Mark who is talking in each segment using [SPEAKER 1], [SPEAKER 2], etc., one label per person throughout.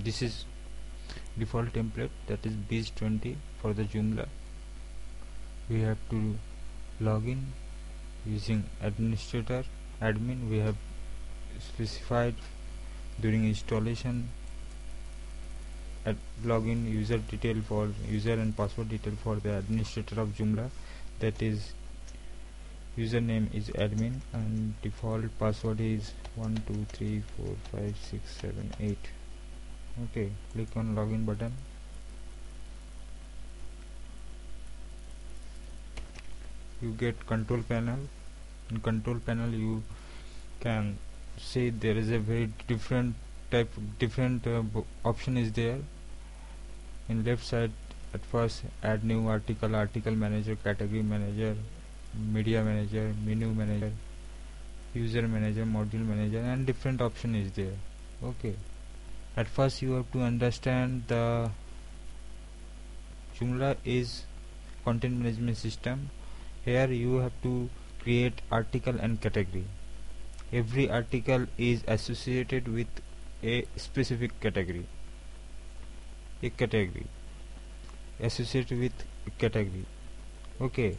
[SPEAKER 1] this is default template, that is biz20 for the Joomla. We have to log in using administrator admin. We have specified during installation at login user detail for user and password detail for the administrator of Joomla, that is username is admin and default password is 1234567 8. Okay, click on login button. You get control panel. In control panel you can see there is a very different option is there. In left side, at first add new article manager, category manager, media manager, menu manager, user manager, module manager, and different option is there. Okay, at first you have to understand the Joomla is content management system. Here you have to create article and category. Every article is associated with a specific category. A category associated with a category. Okay,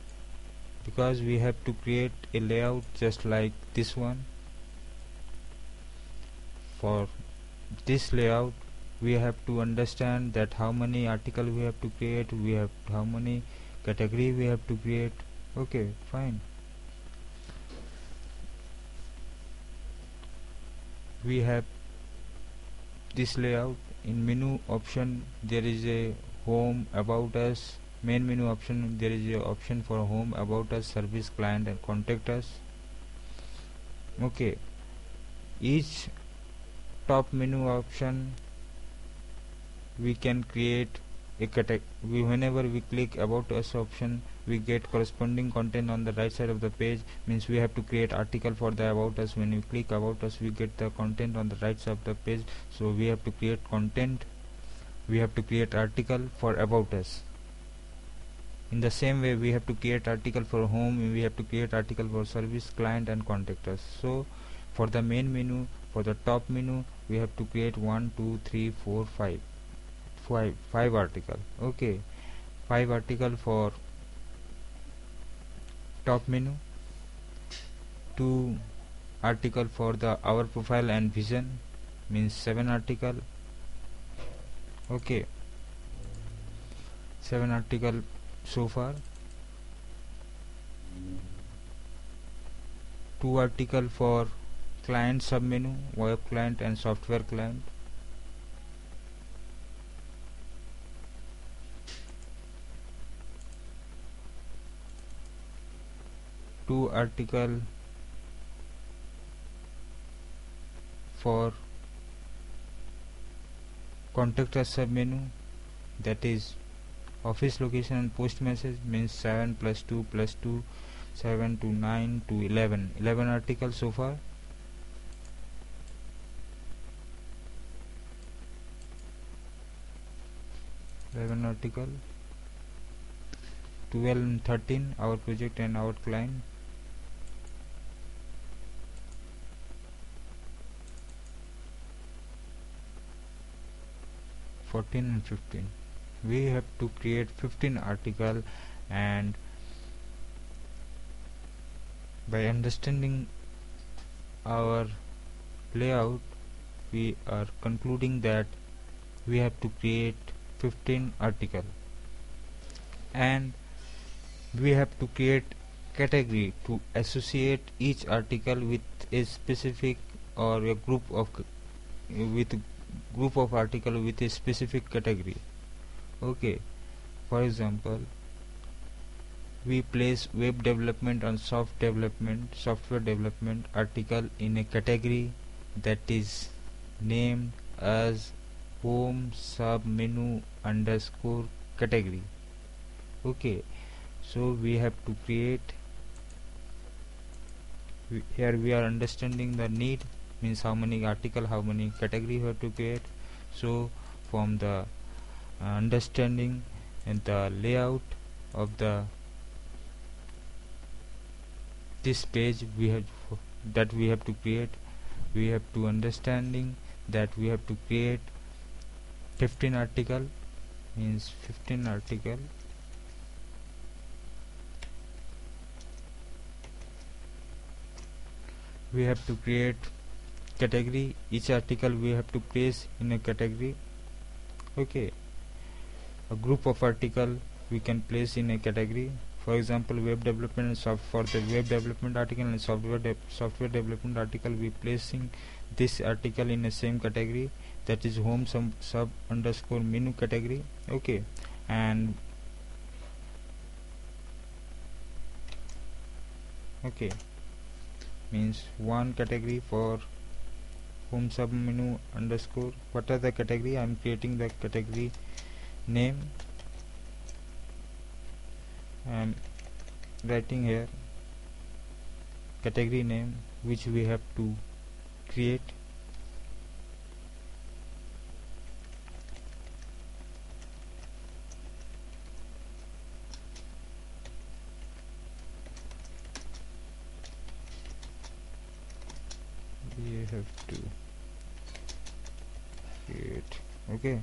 [SPEAKER 1] because we have to create a layout just like this one. For this layout we have to understand that how many article we have to create, we have how many category we have to create. Okay, fine. We have this layout. In menu option there is a home, about us. Main menu option there is a option for home, about us, service, client, and contact us. Okay, each top menu option we can create a category. Whenever we click about us option, we get corresponding content on the right side of the page. Means we have to create article for the about us. When we click about us, we get the content on the right side of the page. So we have to create content, we have to create article for about us. In the same way we have to create article for home, we have to create article for service, client, and contact us. So for the main menu, for the top menu, we have to create 1 2 3 4 5 article. Okay, 5 article for top menu, 2 article for the our profile and vision, means 7 article. Okay, 7 article so far. 2 article for client submenu, web client and software client. 2 article for contact us submenu, that is office location and post message, means 7 plus 2 plus 2 7 to 9 to 11 articles so far. Article 12 and 13 our project and our client. 14 and 15. We have to create 15 article, and by understanding our layout we are concluding that we have to create 15 article, and we have to create category to associate each article with a specific or a group of article with a specific category. Okay, for example, we place web development and software development article in a category that is named as home sub menu underscore category. Okay, so we have to create, here we are understanding the need, means how many article, how many category we have to create. So from the understanding and the layout of the this page we have that we have to create, we have to understanding that we have to create 15 article means 15 article. We have to create category. Each article we have to place in a category. Okay, a group of article we can place in a category. For example, web development and for the web development article and software development article, we placing this article in the same category, that is home sub underscore menu category. Okay, and okay, means one category for home sub menu underscore. What are the category? I am creating the category name. I am writing here category name which we have to create. We have to create. Okay,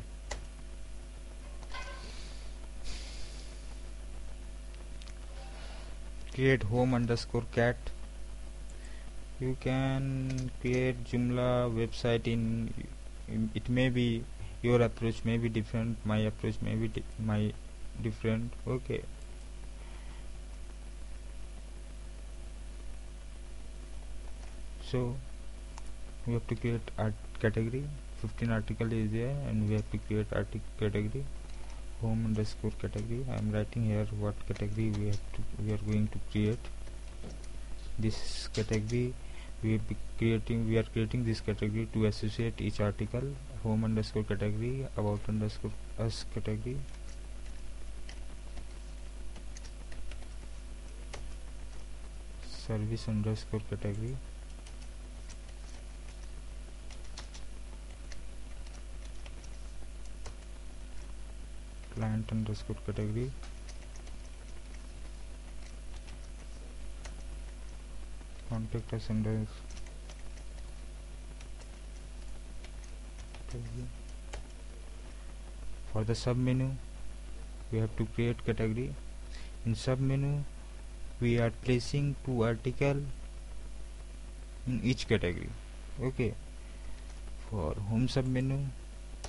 [SPEAKER 1] create home underscore cat. You can create Joomla website in it may be your approach may be different, my approach may be different. Okay, so we have to create art category. 15 article is there and we have to create article category home underscore category. I am writing here what category we are going to create. This category we are creating this category to associate each article. Home underscore category, about underscore us category, service underscore category, client underscore category, contact us underscore category. For the sub menu we have to create category. In sub menu we are placing 2 article in each category. Okay, for home sub menu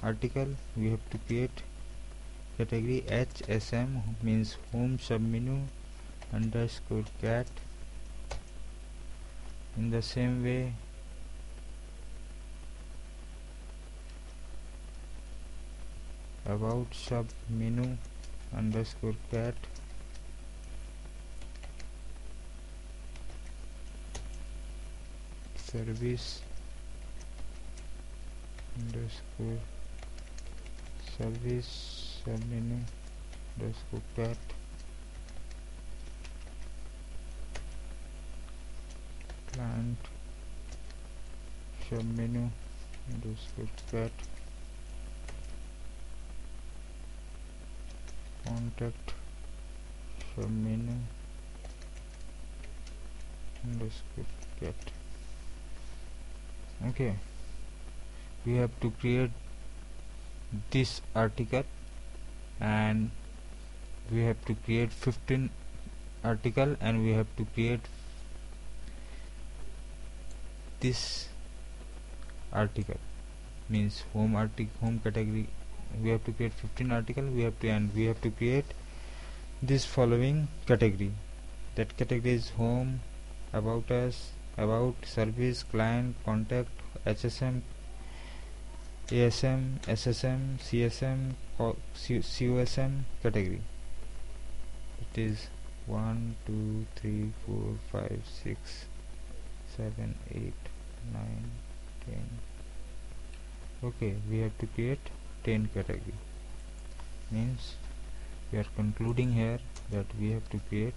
[SPEAKER 1] article we have to create category HSM, means home submenu underscore cat. In the same way about sub menu underscore cat, service underscore service submenu underscore cat, client submenu underscore cat, contact submenu underscore cat. Okay, we have to create this article and we have to create 15 article and we have to create this article, means home category. We have to create 15 article, we have to create this following category. That category is home, about us, about, service, client, contact, HSM, ASM, SSM, CSM, COSM category. It is 1 2 3 4 5 6 7 8 9 10. Okay, we have to create 10 category, means we are concluding here that we have to create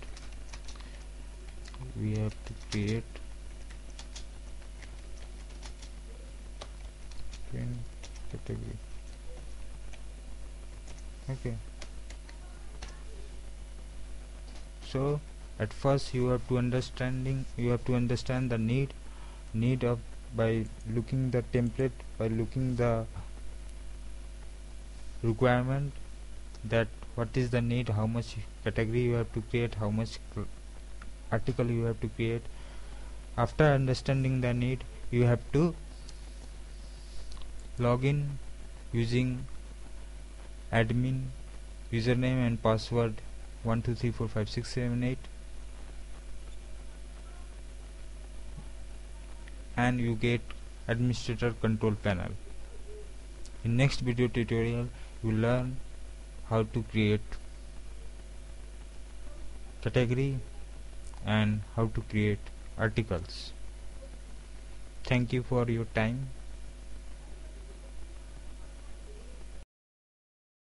[SPEAKER 1] 10 category. Okay, so at first you have to understand the need of, by looking the template, by looking the requirement, that what is the need, how much category you have to create, how much article you have to create. After understanding the need, you have to log in using admin username and password 12345678, and you get administrator control panel. In next video tutorial you learn how to create category and how to create articles. Thank you for your time.